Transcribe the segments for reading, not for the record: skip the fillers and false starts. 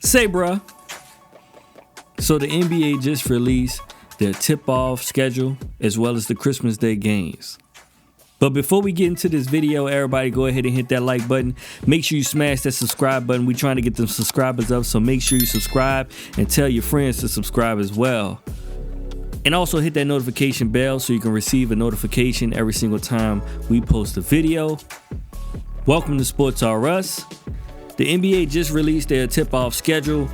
Say, bruh. So the NBA just released their tip-off schedule as well as the Christmas Day games. But before we get into this video, everybody go ahead and hit that like button. Make sure you smash that subscribe button. We're trying to get them subscribers up, so make sure you subscribe and tell your friends to subscribe as well. And also hit that notification bell so you can receive a notification every single time we post a video. Welcome to Sports R Us. The NBA just released their tip-off schedule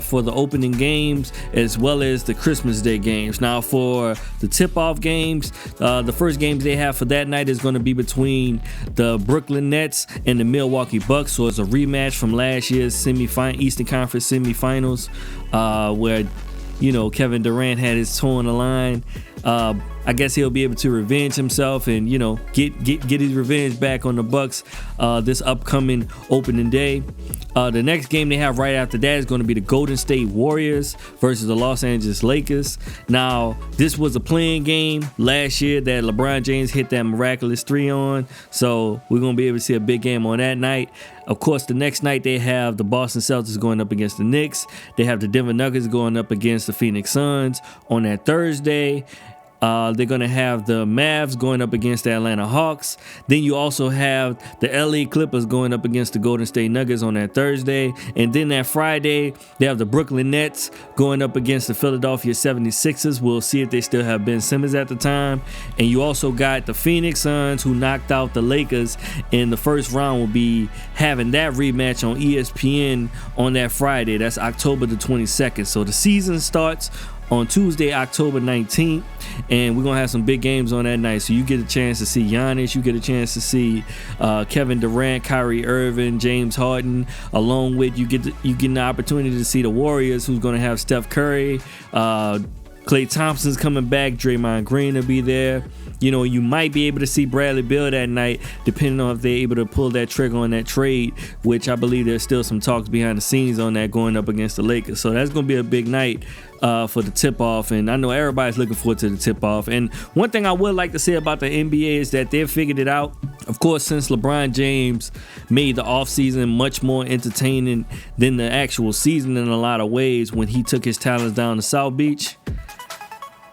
for the opening games as well as the Christmas Day games. Now for the tip-off games, the first games they have for that night is going to be between the Brooklyn Nets and the Milwaukee Bucks. So it's a rematch from last year's Eastern Conference semifinals where, you know, Kevin Durant had his toe on the line. I guess he'll be able to revenge himself and, you know, get his revenge back on the Bucks this upcoming opening day. The next game they have right after that is going to be the Golden State Warriors versus the Los Angeles Lakers. Now, this was a playing game last year that LeBron James hit that miraculous 3 on. So we're going to be able to see a big game on that night. Of course, the next night they have the Boston Celtics going up against the Knicks. They have the Denver Nuggets going up against the Phoenix Suns on that Thursday. They're going to have the Mavs going up against the Atlanta Hawks. Then you also have the LA Clippers going up against the Golden State Nuggets on that Thursday. And then that Friday, they have the Brooklyn Nets going up against the Philadelphia 76ers. We'll see if they still have Ben Simmons at the time. And you also got the Phoenix Suns, who knocked out the Lakers in the first round, will be having that rematch on ESPN on that Friday. That's October the 22nd. So the season starts on Tuesday, October 19th, and we're going to have some big games on that night. So you get a chance to see Giannis, you get a chance to see Kevin Durant, Kyrie Irving, James Harden, along with you get an opportunity to see the Warriors, who's going to have Steph Curry, Klay Thompson's coming back, Draymond Green will be there. You know, you might be able to see Bradley Beal that night, depending on if they're able to pull that trigger on that trade, which I believe there's still some talks behind the scenes on that going up against the Lakers. So that's going to be a big night for the tip-off, and I know everybody's looking forward to the tip-off. And one thing I would like to say about the NBA is that they've figured it out. Of course, since LeBron James made the offseason much more entertaining than the actual season in a lot of ways when he took his talents down to South Beach,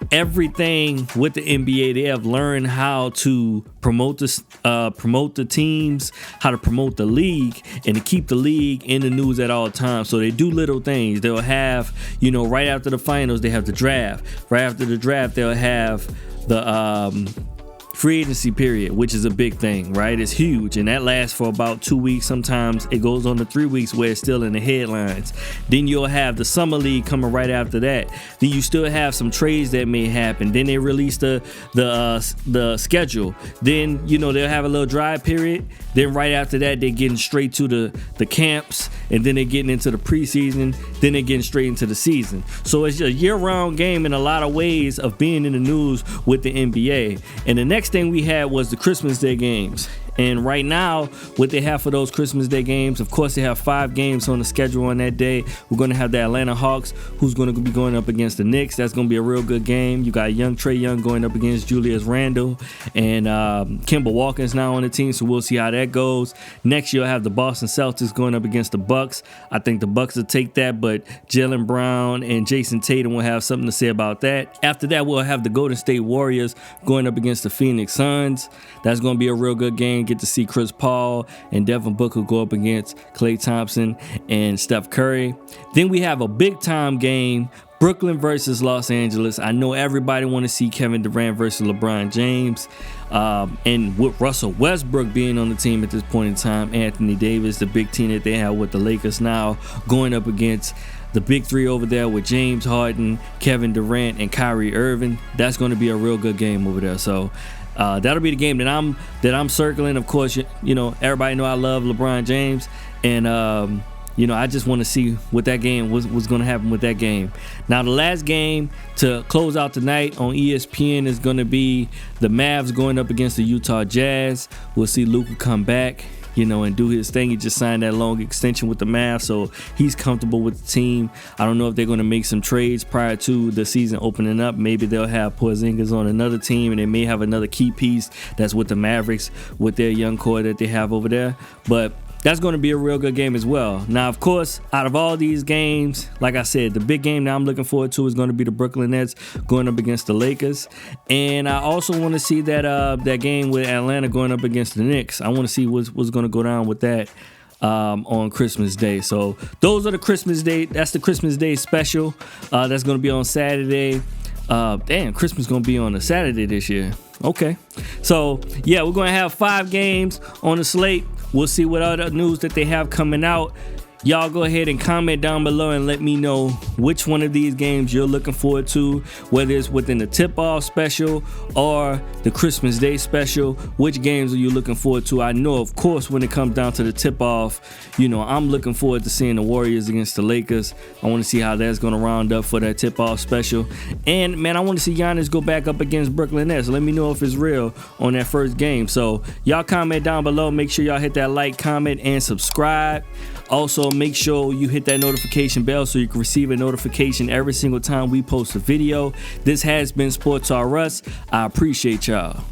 everything with the NBA, they have learned how to promote the teams, how to promote the league, and to keep the league in the news at all times. So they do little things. They'll have, you know, right after the finals, they have the draft. Right after the draft, they'll have the free agency period, which is a big thing, right? It's huge, and that lasts for about 2 weeks. Sometimes it goes on to 3 weeks where it's still in the headlines. Then you'll have the summer league coming right after that. Then you still have some trades that may happen. Then they release the schedule. Then, you know, they'll have a little dry period. Then right after that, they're getting straight to the camps, and then they're getting into the preseason. Then they're getting straight into the season. So it's a year-round game in a lot of ways of being in the news with the NBA. And the next thing we had was the Christmas Day games. And right now, what they have for those Christmas Day games, of course, they have 5 games on the schedule on that day. We're going to have the Atlanta Hawks, who's going to be going up against the Knicks. That's going to be a real good game. You got young Trae Young going up against Julius Randle, and Kemba Walker's now on the team, so we'll see how that goes. Next, you'll have the Boston Celtics going up against the Bucks. I think the Bucks will take that, but Jaylen Brown and Jason Tatum will have something to say about that. After that, we'll have the Golden State Warriors going up against the Phoenix Suns. That's going to be a real good game. Get to see Chris Paul and Devin Booker go up against Klay Thompson and Steph Curry. Then we have a big time game, Brooklyn versus Los Angeles. I know everybody want to see Kevin Durant versus LeBron James. And with Russell Westbrook being on the team at this point in time, Anthony Davis, the big team that they have with the Lakers now, going up against the big three over there with James Harden, Kevin Durant, and Kyrie Irving. That's going to be a real good game over there. So that'll be the game that I'm circling. Of course, you know, everybody know I love LeBron James, and you know, I just want to see what that game was going to happen with that game. Now, the last game to close out tonight on ESPN is going to be the Mavs going up against the Utah Jazz. We'll see Luka come back, you know, and do his thing. He just signed that long extension with the Mavs, so he's comfortable with the team. I don't know if they're going to make some trades prior to the season opening up. Maybe they'll have Porzingis on another team, and they may have another key piece that's with the Mavericks with their young core that they have over there. But that's going to be a real good game as well. Now, of course, out of all these games, like I said, the big game that I'm looking forward to is going to be the Brooklyn Nets going up against the Lakers. And I also want to see that game with Atlanta going up against the Knicks. I want to see what's going to go down with that on Christmas Day. So those are the Christmas Day. That's the Christmas Day special. That's going to be on Saturday. Damn, Christmas going to be on a Saturday this year. Okay. So yeah, we're going to have 5 games on the slate. We'll see what other news that they have coming out. Y'all go ahead and comment down below and let me know which one of these games you're looking forward to, whether it's within the tip-off special or the Christmas Day special. Which games are you looking forward to? I know, of course, when it comes down to the tip-off, you know, I'm looking forward to seeing the Warriors against the Lakers. I want to see how that's going to round up for that tip-off special. And, man, I want to see Giannis go back up against Brooklyn Nets. Let me know if it's real on that first game. So, y'all comment down below. Make sure y'all hit that like, comment, and subscribe. Also, make sure you hit that notification bell so you can receive a notification every single time we post a video. This has been Sports R Us. I appreciate y'all.